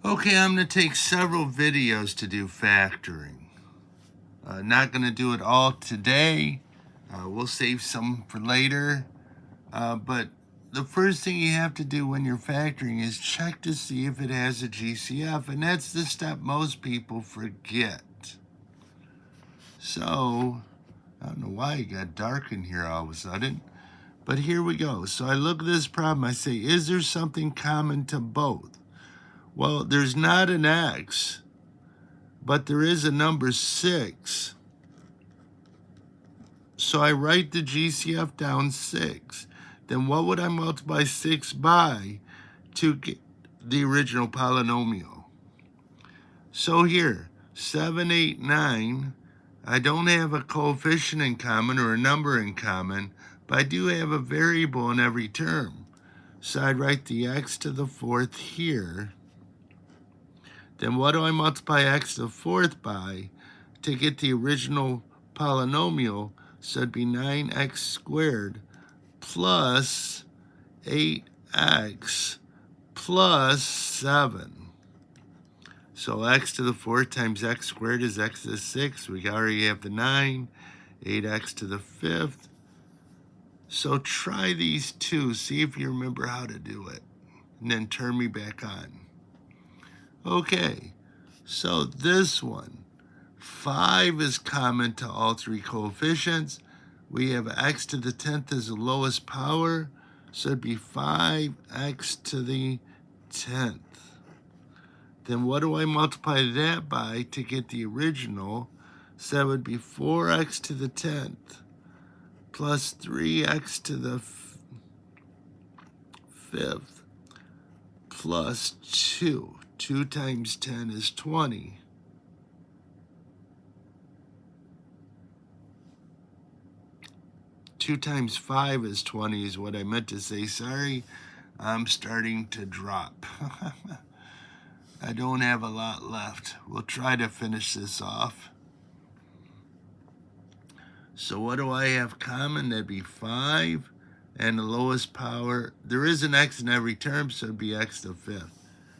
Okay, I'm going to take several videos to do factoring. Not going to do it all today. We'll save some for later. But the first thing you have to do when you're factoring is check to see if it has a GCF, and that's the step most people forget. So, I don't know why it got dark in here all of a sudden, but here we go. So I look at this problem, I say, is there something common to both? Well, there's not an X, but there is a number 6. So I write the GCF down 6. Then what would I multiply 6 by to get the original polynomial? So here, 7, 8, 9, I don't have a coefficient in common or a number in common, but I do have a variable in every term. So I'd write the x to the 4th here. Then what do I multiply x to the 4th by to get the original polynomial? So it'd be 9x squared plus 8x plus 7. So x to the 4th times x squared is x to the 6th. We already have the 9. 8x to the 5th. So try these two. See if you remember how to do it. And then turn me back on. Okay, so this one, 5 is common to all three coefficients. We have x to the 10th as the lowest power, so it'd be 5x to the 10th. Then what do I multiply that by to get the original? So that would be 4x to the 10th plus 3x to the 5th plus 2. 2 times 10 is 20. Two times 5 is 20 is what I meant to say. Sorry, I'm starting to drop. I don't have a lot left. We'll try to finish this off. So what do I have common? That'd be 5, and the lowest power, there is an x in every term, so it'd be x to the 5th.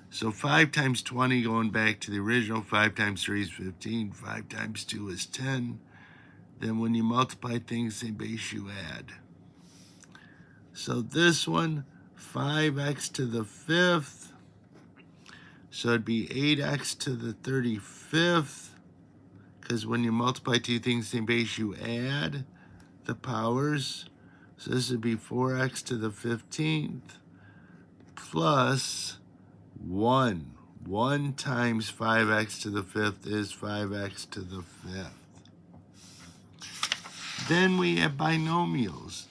So 5 times 20, going back to the original, 5 times 3 is 15, 5 times 2 is 10. Then when you multiply things in base, you add. So this one, 5x to the 5th, so it'd be 8x to the 35th, because when you multiply two things in base, you add the powers. So this would be 4x to the 15th plus 1. 1 times 5x to the 5th is 5x to the 5th. Then we have binomials,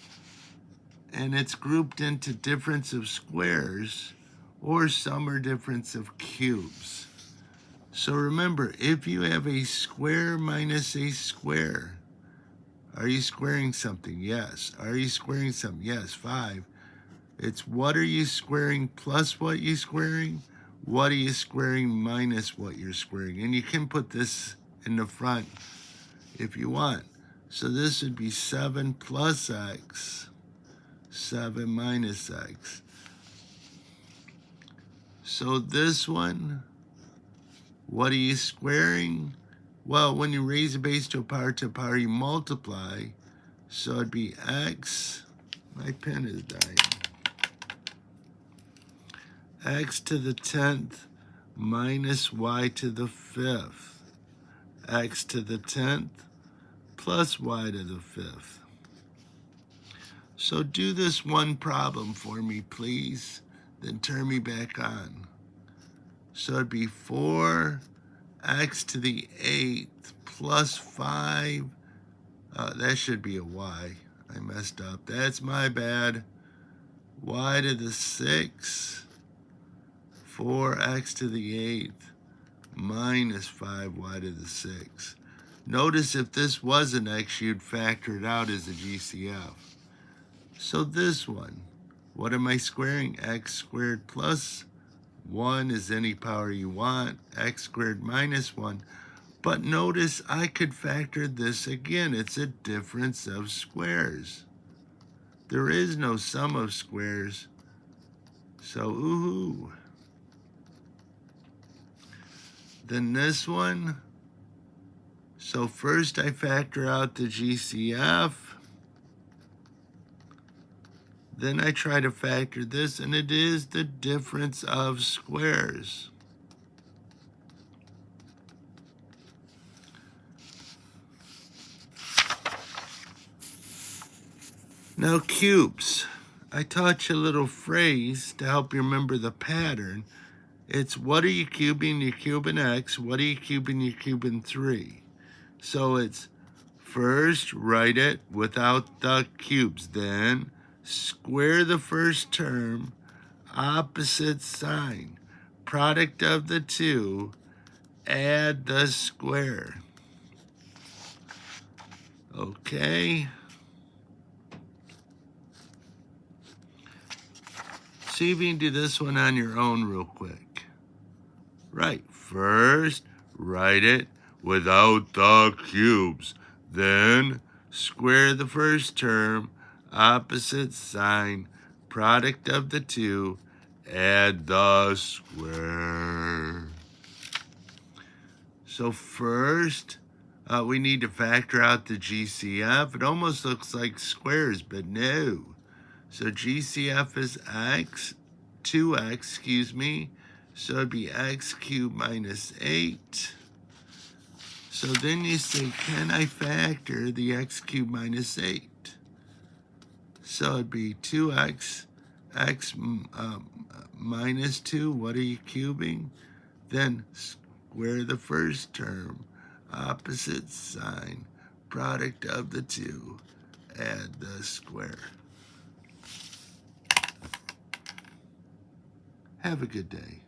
and it's grouped into difference of squares, or some are difference of cubes. So remember, if you have a square minus a square, are you squaring something? Yes. Are you squaring something? Yes. 5. It's what are you squaring plus what you're squaring? What are you squaring minus what you're squaring? And you can put this in the front if you want. So this would be 7 plus x, 7 minus x. So this one, what are you squaring? Well, when you raise a base to a power, you multiply. So it'd be x, my pen is dying, x to the 10th minus y to the 5th, x to the 10th plus y to the 5th. So do this one problem for me, please, then turn me back on. So it'd be 4x to the 8th plus 5. That should be a y. I messed up. That's my bad. Y to the 6th, 4x to the 8th minus 5y to the 6th. Notice if this was an x, you'd factor it out as a GCF. So this one, what am I squaring? X squared plus 1 is any power you want, x squared minus 1. But notice I could factor this again. It's a difference of squares. There is no sum of squares. So, ooh. Then this one. So first I factor out the GCF. Then I try to factor this, and it is the difference of squares. Now cubes. I taught you a little phrase to help you remember the pattern. It's what are you cubing? You're cubing x. What are you cubing? You're cubing 3. So it's first write it without the cubes. Then square the first term, opposite sign, product of the two, add the square. Okay. See if you can do this one on your own real quick. Right, first write it without the cubes. Then square the first term, opposite sign, product of the two, add the square. So first, we need to factor out the GCF. It almost looks like squares, but no. So GCF is x, 2x, So it'd be x cubed minus 8. So then you say, can I factor the x cubed minus 8? So it'd be 2x, x minus 2. What are you cubing? Then square the first term, opposite sign, product of the two, add the square. Have a good day.